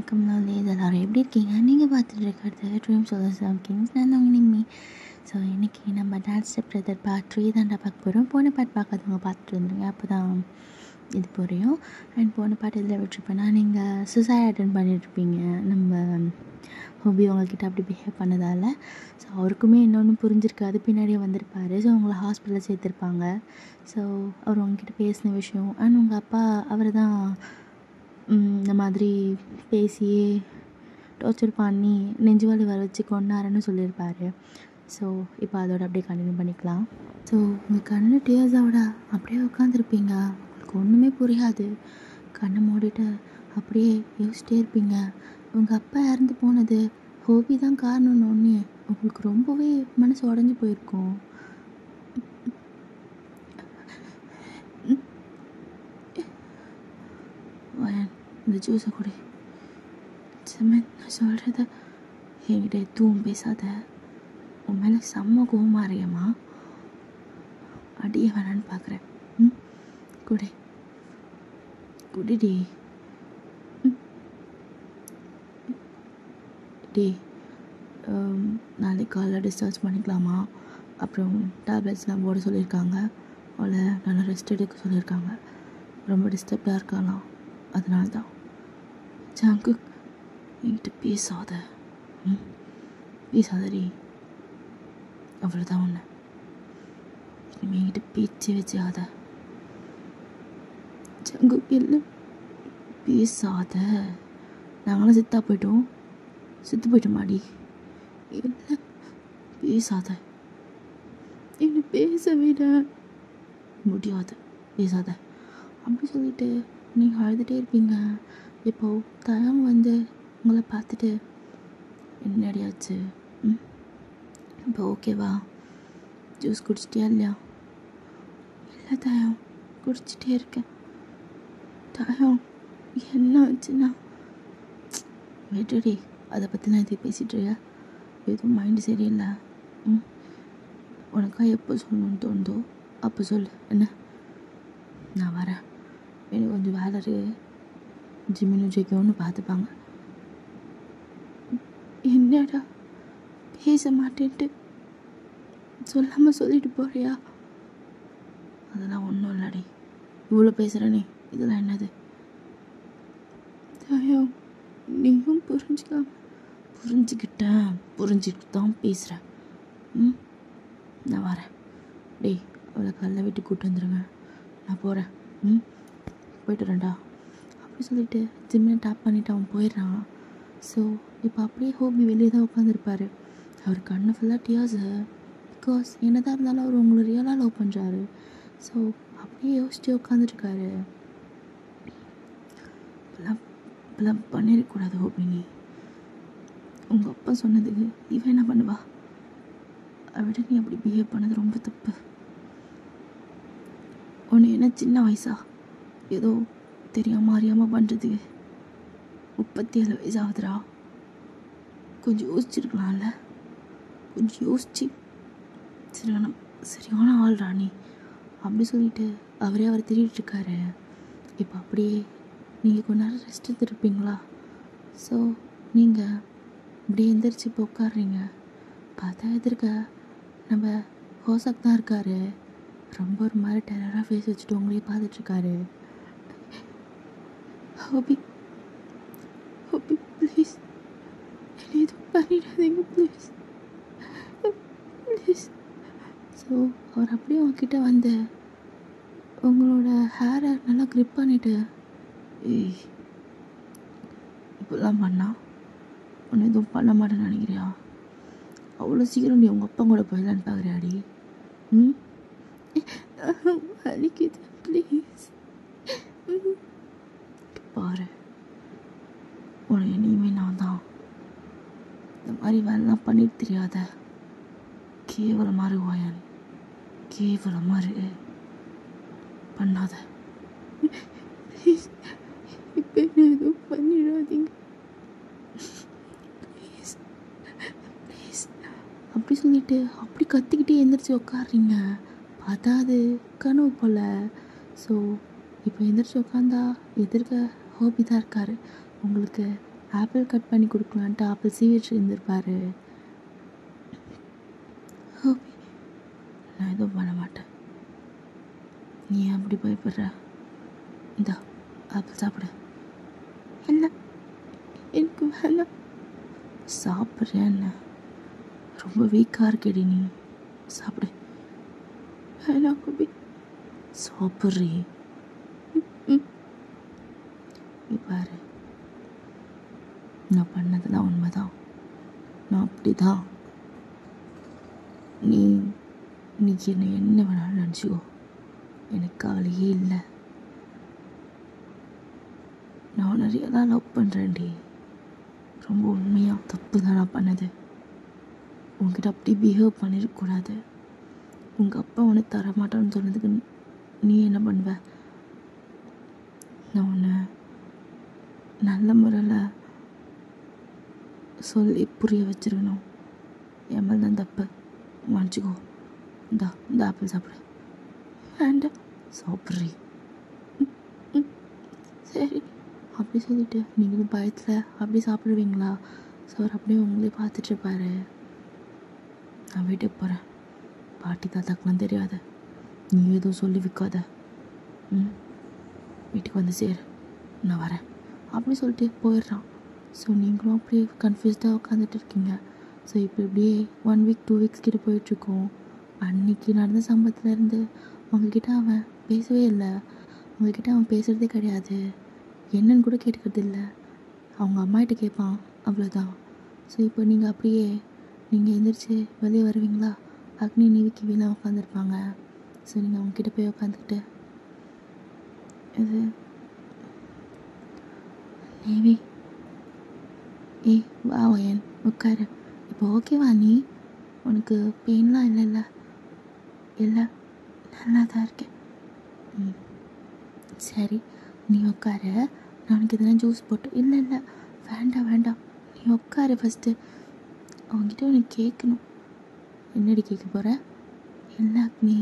வணக்கம் நாளேஸ் எல்லாரும் எப்படி இருக்கீங்க? நீங்கள் பார்த்துட்டு இருக்கிறது ட்ரீம் சொல்யூஷன் கிங்ஸ். நான் தான் உங்கள் நிம்மி. ஸோ இன்றைக்கி நம்ம டான்ஸ் ஸ்டெப் பிரதர் பார்ட் 3 தான்டா பார்க்க போகிறோம். போன பாட்டு பார்க்காதவங்க பார்த்துட்டு வந்துடுங்க, அப்போ தான் இது புரியும். அண்ட் போன பாட்டு இதில் விட்டுருப்பேன்னா நீங்கள் சுசைட் அட்டன் பண்ணிட்டுருப்பீங்க. நம்ம ஹோபி உங்கள்கிட்ட அப்படி பிஹேவ் பண்ணதால். ஸோ அவருக்குமே இன்னொன்று புரிஞ்சிருக்காது, பின்னாடியே வந்திருப்பார். ஸோ அவங்கள ஹாஸ்பிட்டலில் சேர்த்துருப்பாங்க. ஸோ அவர் உங்ககிட்ட பேசின விஷயம் அண்ட் உங்கள் அப்பா அவர் தான் இந்த மாதிரி பேசியே டார்ச்சர் பண்ணி நெஞ்சு வலி வர வச்சு கொண்டாருன்னு சொல்லியிருப்பார். ஸோ இப்போ அதோட அப்படியே கண்டினியூ பண்ணிக்கலாம். ஸோ உங்கள் கண்ணில் டியர்ஸோட அப்படியே உட்காந்துருப்பீங்க. உங்களுக்கு ஒன்றுமே புரியாது. கண்ணை மூடிட்டு அப்படியே யோசிச்சிட்டே இருப்பீங்க. உங்கள் அப்பா இறந்து போனது ஹோபி தான் காரணம்னு ஒன்று உங்களுக்கு ரொம்பவே மனசு உடஞ்சி போயிருக்கும். இந்த ஜூஸை கூட சமன், நான் சொல்கிறத என்கிட்ட எதுவும் பேசாத. உன் மேலே செம்ம கோவமாக அறியம்மா. அடியே வேணான்னு பார்க்குறேன். குடி குடிடி. டி நாளைக்கு காலைல டிஸ்சார்ஜ் பண்ணிக்கலாமா? அப்புறம் டேப்லெட்ஸ்லாம் போட சொல்லியிருக்காங்க. அவளை நல்லா ரெஸ்ட் எடுக்க சொல்லியிருக்காங்க. ரொம்ப டிஸ்டர்ப்டாக இருக்கலாம், அதனால தான். ஜாங்கு என்கிட்ட பேசாத. பேசாதடி, அவ்வளோதான். ஒன்று இனிமேல் என்கிட்ட பேச்சு வச்சாத. ஜாங்கு இல்லை, பேசாத. நாங்களாம் செத்து போயிட்டோமாடி. இல்லை, பேசாத. என்ன பேச விட முடியாது, பேசாத அப்படி சொல்லிட்டு நீங்கள் அழுதுகிட்டே இருப்பீங்க. இப்போது தயம் வந்து உங்களை பார்த்துட்டு என்னடியாச்சு, இப்போ ஓகேவா, ஜூஸ் குடிச்சிட்டியா இல்லையா? இல்லை தயம், குடிச்சிட்டே இருக்கேன். தயம் என்ன ஆச்சுன்னா வெட்டடி, அதை பற்றி நான் இது பேசிகிட்டு எதுவும் மைண்டு சரியில்லை. உனக்கா எப்போ சொல்லணும்னு தோணுதோ அப்போ சொல்லு, என்ன? நான் வரேன். எனக்கு கொஞ்சம் வேலை இருக்குது. ஜிம்மின்னு ஜெயிக்கணும்னு பார்த்துப்பாங்க. என்னடா பேச மாட்டேன்ட்டு சொல்லாமல் சொல்லிட்டு போறியா? அதெல்லாம் ஒன்றும் இல்லடி. இவ்வளோ பேசுகிறேனே, இதெல்லாம் என்னது? தயம், நீயும் புரிஞ்சுக்கிட்டு தான் பேசுகிறேன். நான் வரேன். டேய், அவளை கல்லை விட்டு கூப்பிட்டு வந்துடுங்க, நான் போகிறேன். போய்ட்டு வரேன்டா அப்படி சொல்லிட்டு ஜிம்மில் டேப் பண்ணிவிட்டு அவன் போயிடுறான். ஸோ இப்போ அப்படியே ஹோபி வெளியே தான் உட்காந்துருப்பார். அவர் கண்ணு ஃபுல்லாக டியர்ஸு. பிகாஸ் என்னதான் இருந்தாலும் அவர் உங்களை ரியலாக லவ் பண்ணுறாரு. ஸோ அப்படியே யோசிச்சு உட்காந்துருக்காரு. இப்பெல்லாம் பண்ணிடக்கூடாது ஹோபி. நீ உங்கள் அப்பா சொன்னதுக்கு இவன் என்ன பண்ணுவா? அதை விட நீ அப்படி பிஹேவ் பண்ணது ரொம்ப தப்பு. ஒன்று என்ன சின்ன வயசா ஏதோ தெரியாமல் அறியாமல் பண்ணுறதுக்கு 37 வயசு ஆகுதுரா. கொஞ்சம் யோசிச்சிருக்கலாம்ல. கொஞ்சம் யோசிச்சு சரியான ஆள் ராணி அப்படி சொல்லிட்டு அவரே அவர் திருடிட்டுருக்காரு. இப்போ அப்படியே நீங்கள் கொஞ்ச நேரம் ரெஸ்ட் எடுத்துருப்பீங்களா? ஸோ நீங்கள் அப்படியே எந்திரிச்சு இப்போ உட்காடுறீங்க. பார்த்தா எதிர்க்க நம்ம ஹோசக் தான் இருக்கார். ரொம்ப ஒரு மாதிரி டெரராக ஃபேஸ் வச்சுட்டு உங்களே பார்த்துட்ருக்காரு. ஹோபி ப்ளீஸ் என்னை எதுவும் பண்ணிடாதீங்க ப்ளீஸ். ஸோ அவர் அப்படியே உங்ககிட்ட வந்து உங்களோட ஹேரை நல்லா க்ரிப் பண்ணிவிட்டு, இப்படிலாம் பண்ணா ஒன்று எதுவும் பண்ண மாட்டேன்னு நினைக்கிறியா? அவ்வளோ சீக்கிரம் நீ உங்கள் அப்பா கூட போயிடலான்னு பார்க்குறியாடி? வலிக்குது ப்ளீஸ். பாரு, உனக்கு இனிமே நான் தான். இந்த மாதிரி வேலைலாம் பண்ணிட்டு தெரியாத கேவலமாக இருக்குவாயன். கேவலமாக இருக்கு, பண்ணாத ப்ளீஸ். இப்போ என்ன எதுவும் பண்ணிடாதீங்க ப்ளீஸ் ப்ளீஸ் அப்படி சொல்லிட்டு அப்படி கத்திக்கிட்டே எந்திரிச்சு உட்காடுறீங்க. பார்த்தா அது கனவு போல். ஸோ இப்போ எந்திரிச்சு உட்காந்தா எதிர்க்க ஹோபி தான் இருக்கார். உங்களுக்கு ஆப்பிள் கட் பண்ணி கொடுக்கலான்ட்டு ஆப்பிள் சீவிட்டு இருந்திருப்பாரு. ஹோபி, நான் எதுவும் பண்ண மாட்டேன். நீ அப்படி பயப்படுற? இந்தா ஆப்பிள் சாப்பிடு. என்ன, எனக்கு வேணாம். சாப்பிட்றியா என்ன? ரொம்ப வீக்காக இருக்கேடி நீ. சாப்பிடு. வேணாம் ஹோபி. சாப்பிட்றி. நீ பாரு, நான் பண்ணதெல்லாம் உண்மைதான். நான் அப்படி தான். நீ என்னை என்ன வேணாலும் நினச்சிக்கோ, எனக்கு கவலையே இல்லை. நான் நிறைய தான் லவ் பண்ணுறேன்டி. ரொம்ப உண்மையாக தப்பு தான் நான் பண்ணது. உங்ககிட்ட அப்படி பிஹேவ் பண்ணிடக்கூடாது. உங்கள் அப்பா உனக்கு தரமாட்டான்னு சொன்னதுக்கு நீ என்ன பண்ணுவ? நான் உன்னை நல்ல முறையில் சொல்லி புரிய வச்சிருக்கணும். என் மேலே தான் தப்பு, மன்னிச்சிக்கோ. இந்த ஆப்பிள் சாப்பிடு. வேண்டாம். சாப்பிட்றி. சரி, அப்படி சொல்லிவிட்டு நீங்களும் பயத்தில் அப்படி சாப்பிடுவீங்களா? ஸோ அவர் அப்படியே உங்களே பார்த்துட்ருப்பாரு. நான் வீட்டுக்கு போகிறேன். பாட்டி தாத்தாக்கெலாம் தெரியாத. நீ எதுவும் சொல்லி விற்காத. வீட்டுக்கு வந்து சேரு, நான் வரேன் அப்படி சொல்லிட்டு போயிடுறான். ஸோ நீங்களும் அப்படியே கன்ஃபியூஸ்டாக உட்காந்துட்டு இருக்கீங்க. ஸோ இப்படியே 1 வீக் 2 வீக்ஸ் கிட்ட போயிட்டுருக்கோம். அன்றைக்கி நடந்த சம்பவத்துலேருந்து அவங்கக்கிட்ட அவன் பேசவே இல்லை. அவங்கக்கிட்ட அவன் பேசுகிறதே கிடையாது. என்னன்னு கூட கேட்டுக்கிறது இல்லை. அவங்க அம்மாகிட்ட கேட்பான், அவ்வளோதான். ஸோ இப்போ நீங்கள் அப்படியே எந்திரிச்சு வெளியே வருவீங்களா? அக்னி நிவிக்கு வீழ உட்காந்துருப்பாங்க. ஸோ நீங்கள் அவங்கக்கிட்ட போய் உட்காந்துக்கிட்டு, இது நேவி, வா என் உட்காரு. இப்போ ஓகேவா? நீ உனக்கு பெயின்லாம் இல்லைல்ல? இல்லை, நல்லா தான் இருக்கேன். சரி, நீ உட்காரு. நான் உனக்கு இதெல்லாம் ஜூஸ் போட்டு. இல்லை வேண்டாம், நீ உட்காரு ஃபஸ்ட்டு. அவங்ககிட்ட உனக்கு கேட்கணும். என்னடி கேட்க போகிற? இல்லை அக்னி,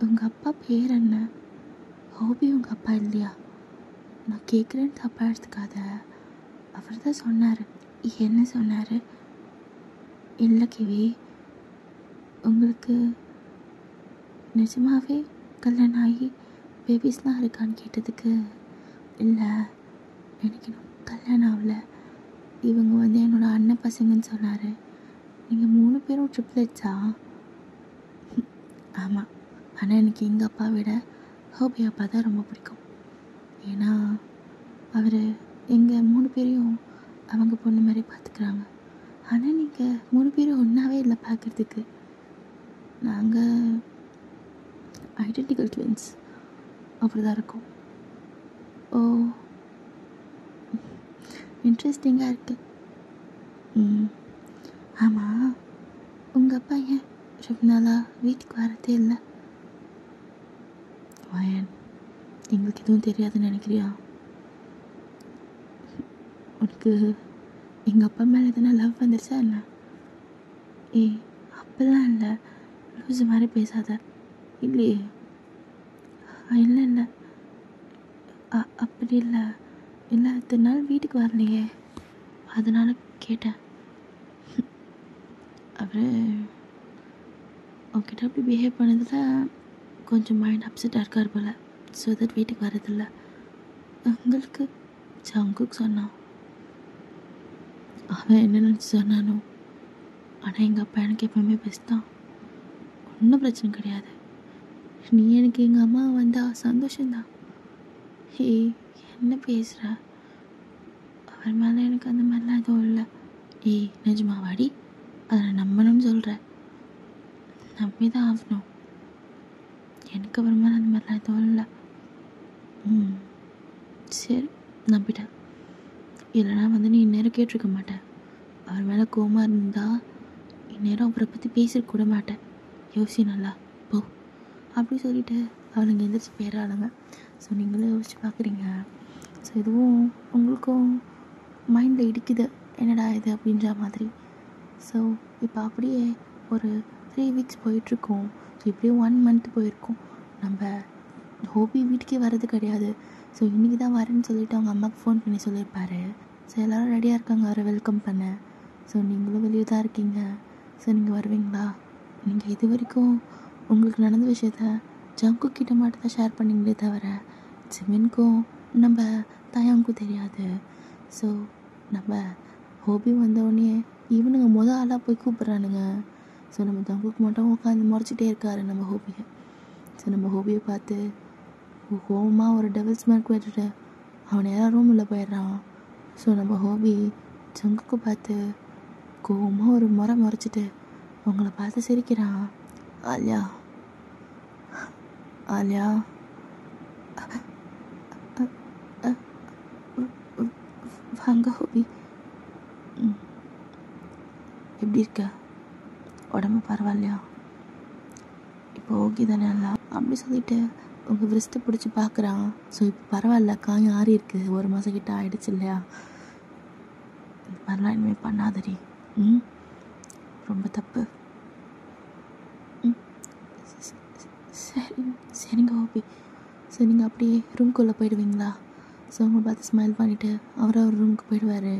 உங்கள் அப்பா பேர் என்ன? ஹோபி உங்கள் அப்பா இல்லையா? நான் கேட்குறேன்னு தப்பாக எடுத்துக்காத. அவர் தான் சொன்னார். என்ன சொன்னார்? இல்லை கிவி, உங்களுக்கு நிஜமாகவே கல்யாணம் ஆகி பேபிஸ்லாம் இருக்கான்னு கேட்டதுக்கு, இல்லை எனக்கு இன்னும் கல்யாணம் ஆகலை, இவங்க வந்து என்னோடய அண்ணன் பசங்கன்னு சொன்னார். நீங்கள் 3 பேரும் ட்ரிப்ளெட்ஸா? ஆமாம். ஆனால் எனக்கு எங்கள் அப்பா விட ஹோபி அப்பா தான் ரொம்ப பிடிக்கும். ஏன்னா அவர் எங்கள் 3 பேரையும் அவங்க பொண்ணு மாதிரி பார்த்துக்குறாங்க. ஆனால் நீங்கள் 3 பேரும் ஒன்றாவே இல்லை பார்க்குறதுக்கு. நாங்கள் ஐடென்டிக்கல் ட்வின்ஸ், அப்படி தான் இருக்கோம். ஓ, இன்ட்ரெஸ்டிங்காக இருக்குது. ஆமாம், உங்கள் அப்பா ஏன் ரொம்ப நாளாக வீட்டுக்கு வரதே இல்லை? வயன், எங்களுக்கு எதுவும் தெரியாதுன்னு நினைக்கிறியா? உனக்கு எங்கள் அப்பா மேலே எதுனா லவ் வந்துருச்சா என்ன? அப்பெல்லாம் இல்லை, லூஸ் மாதிரி பேசாத. இல்லையே, இல்லை அப்படி இல்லை. இத்தனை நாள் வீட்டுக்கு வரலையே, அதனால் கேட்டேன். அவர் அவங்ககிட்ட அப்படி பிஹேவ் பண்ணதில் கொஞ்சம் மைண்ட் அப்செட்டாக இருக்கார் போல். ஸோ தட் வீட்டுக்கு வரதில்லை. உங்களுக்கு ஜங்குக்கு சொன்னான். அவன் என்ன நினச்சி சொன்னானோ. ஆனால் எங்கள் அப்பா எனக்கு எப்பவுமே பெஸ்ட் தான். ஒன்றும் பிரச்சனை கிடையாது. நீ எனக்கு எங்கள் அம்மா வந்தால் சந்தோஷந்தான். என்ன பேசுகிற? அவர் மேலே எனக்கு அந்த மாதிரிலாம் எதுவும் இல்லை. நிஜமாவாடி? அதை நம்பணும்னு சொல்கிறேன். நம்பி தான் ஆகணும். எனக்கு அவர் மேலே அந்த மாதிரிலாம் எதுவும் இல்லை. சரி, நம்பிட்டேன். இல்லைனா வந்து நீ இந்நேரம் கேட்டிருக்க மாட்டேன். அவர் மேலே கோவமாக இருந்தால் இந்நேரம் அவரை பற்றி பேசிருக்க மாட்டேன். யோசி நல்லா போ அப்படி சொல்லிவிட்டு அவளுங்க எந்திரிச்சு போயிடறாளுங்க. ஸோ நீங்களும் யோசிச்சு பார்க்குறீங்க. ஸோ இதுவும் உங்களுக்கும் மைண்டில் இடிக்குது, என்னடா இது அப்படின்ற மாதிரி. ஸோ இப்போ அப்படியே ஒரு 3 வீக்ஸ் போயிட்டுருக்கோம். ஸோ இப்படியே 1 மந்த் போயிருக்கோம். நம்ம ஹோபி வீட்டுக்கே வர்றது கிடையாது. ஸோ இன்றைக்கி தான் வரேன்னு சொல்லிவிட்டு அவங்க அம்மாவுக்கு ஃபோன் பண்ணி சொல்லியிருப்பாரு. ஸோ எல்லோரும் ரெடியாக இருக்காங்க அவரை வெல்கம் பண்ண. ஸோ நீங்களும் வெளியே தான் இருக்கீங்க. ஸோ நீங்கள் வருவீங்களா? நீங்கள் இது வரைக்கும் உங்களுக்கு நடந்த விஷயத்த ஜங்குக் கிட்ட மட்டும் தான் ஷேர் பண்ணிங்களே தவிர ஜிமின்க்கும் நம்ம தயாங்கும் தெரியாது. ஸோ நம்ம ஹோபி வந்தோடனே இவனுங்க ஆளாக போய் கூப்பிட்றானுங்க. ஸோ நம்ம ஜங்குக்கு மட்டும் உட்காந்து முறைச்சிட்டே இருக்காரு நம்ம ஹோபியை. ஸோ நம்ம ஹோபியை பார்த்து கோவமாக ஒரு டெவல்ஸ் மார்க் விட்டுட்டு அவன் நேராக ரூமில் போயிடுறான். ஸோ நம்ம ஹோபி ஜங்குக்கு பார்த்து கோவமாக ஒரு முறைச்சிட்டு அவங்கள பார்த்து சிரிக்கிறான். ஆலியா ஆலியா வாங்க ஹோபி, எப்படி இருக்க? உடம்பு பரவாயில்லையா? இப்போ ஓகே தானே எல்லாம்? அப்படி சொல்லிட்டு உங்கள் விரிஸ்ட்டை பிடிச்சி பார்க்குறான். ஸோ இப்போ பரவாயில்ல, காயம் ஆறி இருக்குது, 1 மாதம் கிட்ட ஆகிடுச்சு இல்லையா? இந்த மாதிரிலாம் இனிமேல் பண்ணாதடி. ரொம்ப தப்பு. சரிங்க ஹோபி. ஸோ நீங்கள் அப்படியே ரூம்குள்ளே போயிடுவீங்களா? ஸோ அவங்க பார்த்து ஸ்மைல் பண்ணிவிட்டு அவர் ரூமுக்கு போயிடுவார்.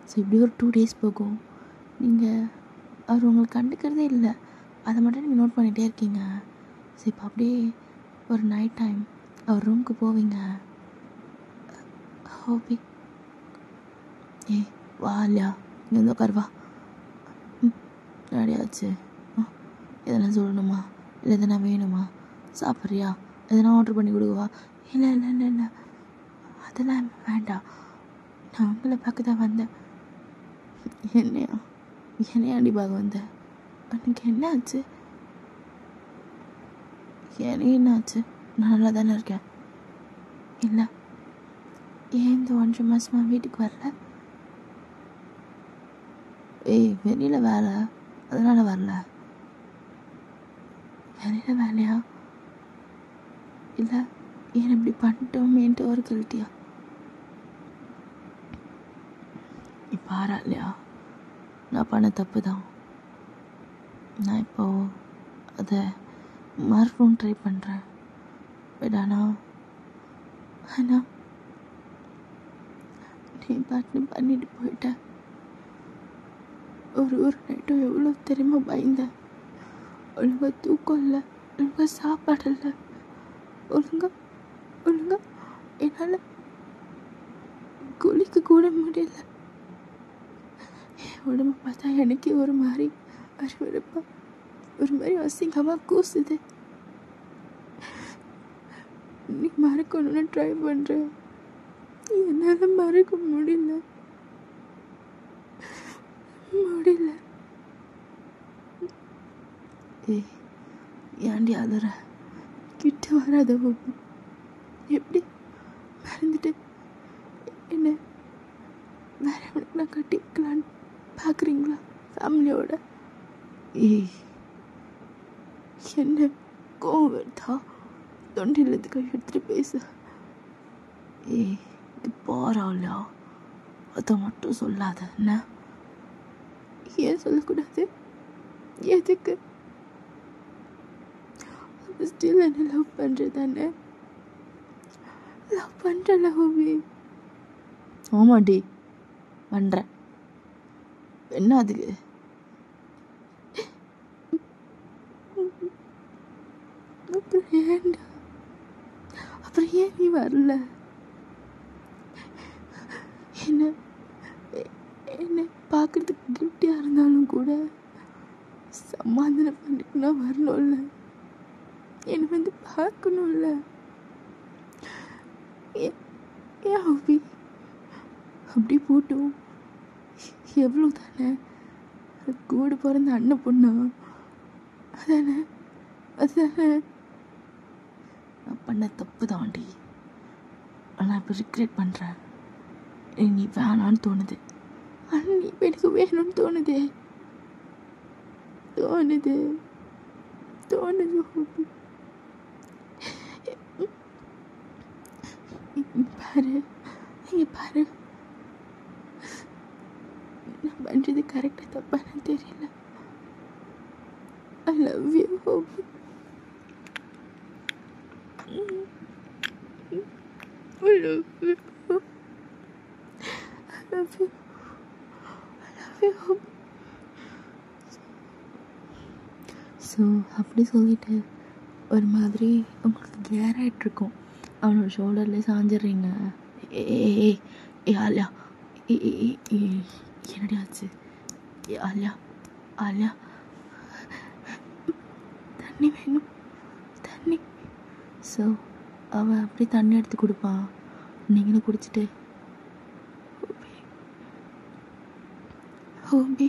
ஸோ இப்படி ஒரு 2 days போகும். நீங்கள் அவர் உங்களுக்கு கண்டுக்கிறதே இல்லை, அதை மட்டும் நீங்கள் நோட் பண்ணிகிட்டே இருக்கீங்க. ஸோ இப்போ அப்படியே ஒரு நைட் டைம் அவர் ரூமுக்கு போவீங்க. ஹோபி வா இல்லையா, இங்கே வந்து உட்காருவா. ரெடியாச்சு. எதனா சொல்லணுமா? இல்லை எதனா வேணுமா? சாப்பிட்றியா? எதனா ஆர்டர் பண்ணி கொடுக்குவா? இல்லை இல்லை இல்லை இல்லை அதெல்லாம் வேண்டாம், நான் உங்களை பார்க்க தான் வந்தேன். என்னையாண்டி பார்க்க வந்தேன்? எனக்கு என்ன ஆச்சு? எனக்கு என்ன ஆச்சு? நான் நல்லா தானே இருக்கேன். இல்லை, ஏன் இந்த 1.5 மாதமா வீட்டுக்கு வரல? வெளியில் வேலை, அதனால் வரல. வெளியில் வேலையா? இல்லை, ஏன் இப்படி பண்ணிட்டோமேன்ட்டு ஒரு கில்ட்டியா? இப்போ இல்லையா, நான் பண்ண தப்பு தான். நான் இப்போது அதை மறுபடியும் ட்ரை பண்ணுறேன். பட் ஆனால் நீ பண்ணிட்டு போயிட்டேன். ஒரு நைட்டும் எவ்வளோ தெரியுமா பயந்தேன். ஒழுங்கா தூக்கம் இல்லை, ஒழுங்கா சாப்பாடு இல்லை, ஒழுங்கா என்னால் குளிக்க கூட முடியல. என் உடம்பு பார்த்தா எனக்கே ஒரு மாதிரி அருவருப்பா, ஒரு மாதிரி அசிங்கமாக கூசுது. நீ மறக்கணும்னு ட்ரை பண்ணுறேன், என்னால் மறக்க முடியல. ஏன்டி அலற? கிட்ட வராத ஹோபி. எப்படி மறந்துட்டு என்ன வேற எவனுக்கு நான் கட்டி வைக்கலான்னு பார்க்குறீங்களா ஃபேமிலியோட? என்ன கோவம் வருதா? தொண்டில் கை எடுத்துட்டு பேச. இது போறாளா? அதை மட்டும் சொல்லாத. என்ன ஏன் சொல்லக்கூடாது? எதுக்கு? ஸ்டில் என்ன லவ் பண்ணுறதானே? லவ் பண்ணுறல ஹோபி. ஆமாடி பண்ணுறேன். என்ன அதுக்கு? அப்புறம் ஏன் நீ வரல? என்ன பார்க்கறதுக்கு கிஃப்டியாக இருந்தாலும் கூட சமாதானம் பண்ணிட்டுனா வரணும்ல, என்னை வந்து பார்க்கணும்ல. ஏன் ஹோபி அப்படி போட்டோம்? எவ்வளோ தானே, கூட பிறந்த அண்ணன் பொண்ணா? அதானே நான் பண்ண தப்பு தாண்டி. ஆனால் இப்போ ரிக்ரெட் பண்ணுறேன். நீ வேணான்னு தோணுது. ஆனால் நீ எனக்கு வேணும்னு தோணுது ஹோபி. பாரு, நான் பண்ணுறது கரெக்டாக தப்பானு தெரியல. I love you, ஹோபி. I love you. love you. I love you, Hobby. So அப்படி சொல்லிட்டு ஒரு மாதிரி உங்களுக்கு கேர் ஆகிட்ருக்கோம். அவனோட ஷோல்டர்லேயே சாஞ்சிட்றீங்க. ஏ ஆலியா, என்னடி ஆச்சு? ஆலியா ஆலியா, தண்ணி வேணும், தண்ணி. ஸோ அவன் அப்படி தண்ணி எடுத்து கொடுப்பான். நீங்களும் குடிச்சிட்டு ஹோபி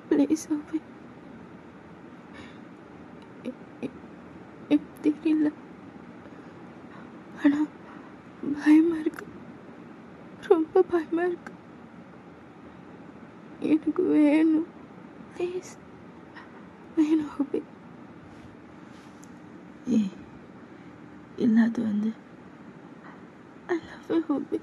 ப்ளீஸ் ஹோபி, தெரியல, ஆனால் பயமாக இருக்கு, ரொம்ப பயமாக இருக்கு, எனக்கு வேணும், ப்ளீஸ் வேணும் ஹோபி. இல்லாது வந்து I love you, Hobby.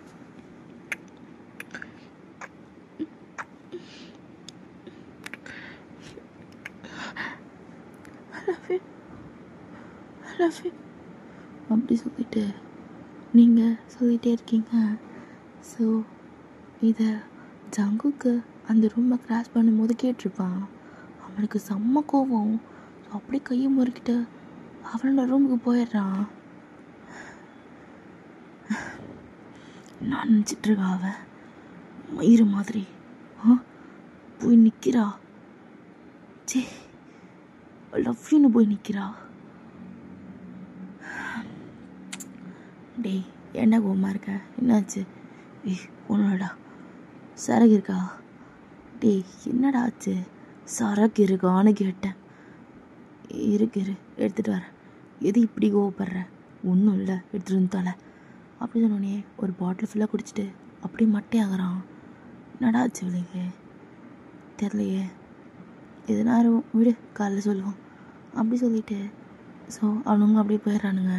I love you. I love you. அப்படி சொல்லிட்டு நீங்கள் சொல்லிகிட்டே இருக்கீங்க. ஸோ இதை ஜங்குக்கு அந்த ரூமை கிராஸ் பண்ணும்போது கேட்டிருப்பான். அவனுக்கு செம்ம கோபம். அப்படியே கையை முறுக்கிட்டு அவனோட ரூமுக்கு போயிடுறான். நான் நினச்சிட்ருக்கா அவன் மயிறு மாதிரி போய் நிற்கிறா. சே, லவ் யூன்னு போய் நிற்கிறா. டேய் என்ன கோவமாக இருக்க? என்னாச்சு? ஒன்றுடா, சரகு இருக்கா? டேய் என்னடா ஆச்சு? சரகு இருக்கான்னு கேட்டேன். இரு எடுத்துகிட்டு வரேன். எது இப்படி கோவப்படுற? ஒன்றும் இல்லை, எடுத்துகிட்டு வந்து தலை அப்படி சொன்னோடனே ஒரு பாட்டில் ஃபுல்லாக குடிச்சிட்டு அப்படியே மட்டையாகிறான். நடாச்சு விளைங்க தெரியலையே, எதுனாரும் விடு, காலைல சொல்லுவோம் அப்படி சொல்லிவிட்டு ஸோ அவனுங்க அப்படியே போயிடுறானுங்க.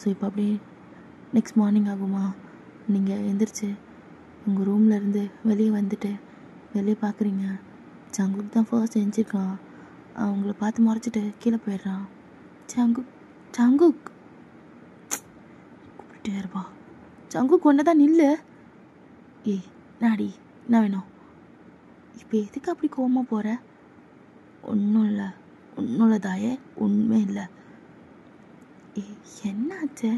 ஸோ இப்போ அப்படியே நெக்ஸ்ட் மார்னிங் ஆகுமா, நீங்கள் எந்திரிச்சு உங்கள் ரூமில் இருந்து வெளியே வந்துட்டு வெளியே பார்க்குறீங்க. ஜங்குக் தான் ஃபர்ஸ்ட் எழுந்திருக்கான். அவங்கள பார்த்து முறைச்சிட்டு கீழே போயிடுறான். ஜங்குக் கூப்பிட்டுட்டே இருப்பா. ஜங்குக் ஒன்று தான் நில்லு. நாடி என்ன வேணும்? இப்போ எதுக்கு அப்படி கோவமாக போகிற? ஒன்றும் இல்லை தாயே, ஒன்றுமே இல்லை. என்னாச்சு?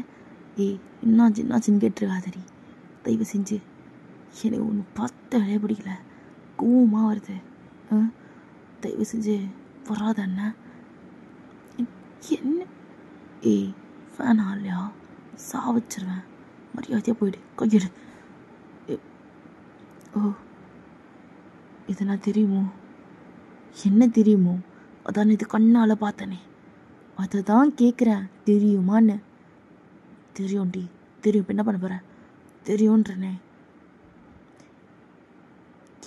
என்னாச்சுன்னு கேட்டுருக்காதடி தயவு செஞ்சு. எனக்கு ஒன்று பார்த்தாலே பிடிக்கல, கோவமாக வருது. தயவு செஞ்சு வராத அண்ணா. என்ன? ஃபேன் ஆலையா? சாவச்சிருவேன். மரியாதையாக போயிடு, கையெடு. இது நான் தெரியுமோ? என்ன தெரியுமோ? அதான் இது கண்ணால் பார்த்தனே, அதை தான் கேட்குறேன். தெரியுமான்னு? தெரியும்டி, தெரியும். இப்போ என்ன பண்ண போகிறேன்? தெரியுன்றனே.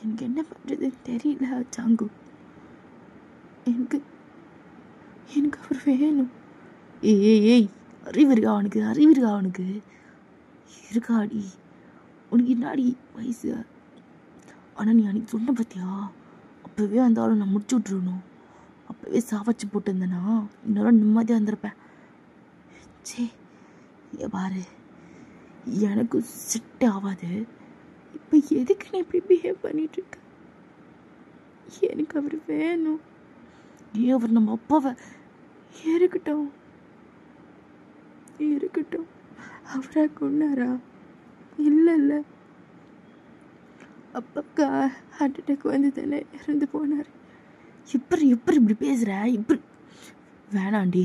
எனக்கு என்ன பண்ணுறதுன்னு தெரியல ஜங்கு. எனக்கு அவர் வேணும். ஏய் அறிவு இருக்கா அவனுக்கு? இருக்காடி, உனக்கு என்னாடி வயசு? ஆனால் நீ அன்றைக்கி சொன்ன பார்த்தியா, அப்போவே அந்த ஆளும் நான் முடிச்சு விட்ருணும். அப்போவே சாவச்சு போட்டுருந்தேன்னா இன்னொரு நிம்மதியாக இருந்திருப்பேன். சே பாரு, எனக்கு செட் ஆகாது. இப்போ எதுக்கு நீ இப்படி பிஹேவ் பண்ணிகிட்ருக்க? எனக்கு அவர் வேணும். அவர் நம்ம அப்பாவை இருக்கட்டும், அவரா கொண்டாரா? இல்லை, அப்பாவுக்கு ஹார்ட் அட்டாக் வந்து தானே இறந்து போனார். எப்படி இப்படி பேசுகிற? இப்படி வேணாண்டி,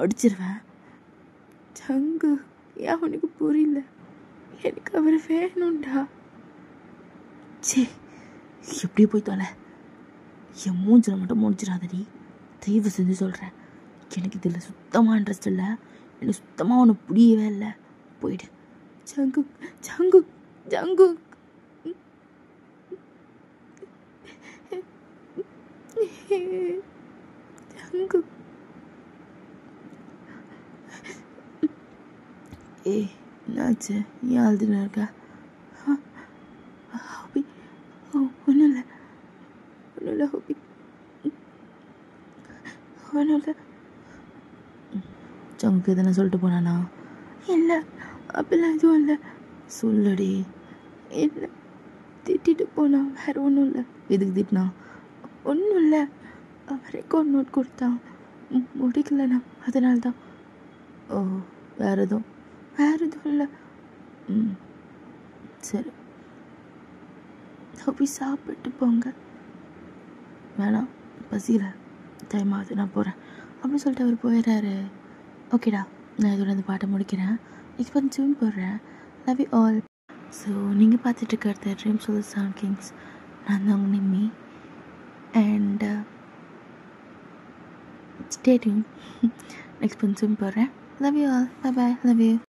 அடிச்சிருவேன். ஜங்கு, ஏன் அவனுக்கு புரியல? எனக்கு அவர் வேணும்டா. சே, எப்படியே போய் தொலை. என் மூஞ்சில் மட்டும் முடிச்சிடாதடி, தயவு செஞ்சு சொல்கிறேன். எனக்கு இதில் சுத்தமாக இன்ட்ரெஸ்ட் இல்லை. எனக்கு சுத்தமாக ஒன்று புரியவே இல்லை. போயிடு. ஜங்கு என்னாச்சு? ஏன் அழுதுன்னு இருக்கா? ஹாபி, ஒன்றும் இல்லை ஹாபி, ஒன்றும் இல்லை. ஜங்குக்கு எதனா சொல்லிட்டு போனானா? இல்லை, அப்படிலாம் எதுவும் இல்லை. சொல்லுடி. இல்லை, திட்டிட்டு போனா வேறு ஒன்றும் இல்லை. எதுக்கு திட்டினா? ஒன்றும் இல்லை, ரெக்கார்ட் நோட் கொடுத்தான், முடிக்கலண்ணா, அதனால தான். ஓ, வேறு எதுவும் இல்லை. சரி, போய் சாப்பிட்டு போங்க. வேணாம், பசியில், டைம் ஆகுது, நான் போகிறேன் அப்படின்னு சொல்லிட்டு அவர் போயிடுறாரு. ஓகேடா, நான் இதோட அந்த பாட்டை முடிக்கிறேன். நெக்ஸ்ட் வந்து டியூன் போடுறேன். Love you all. ஸோ நீங்கள் பார்த்துட்டு இருக்கிறது dreams of the sound kings. நான் தான் உங்கள் Nimmi. And stay tune. Next வந்து டியூன் போடுறேன். Love you all. Bye bye. Love you.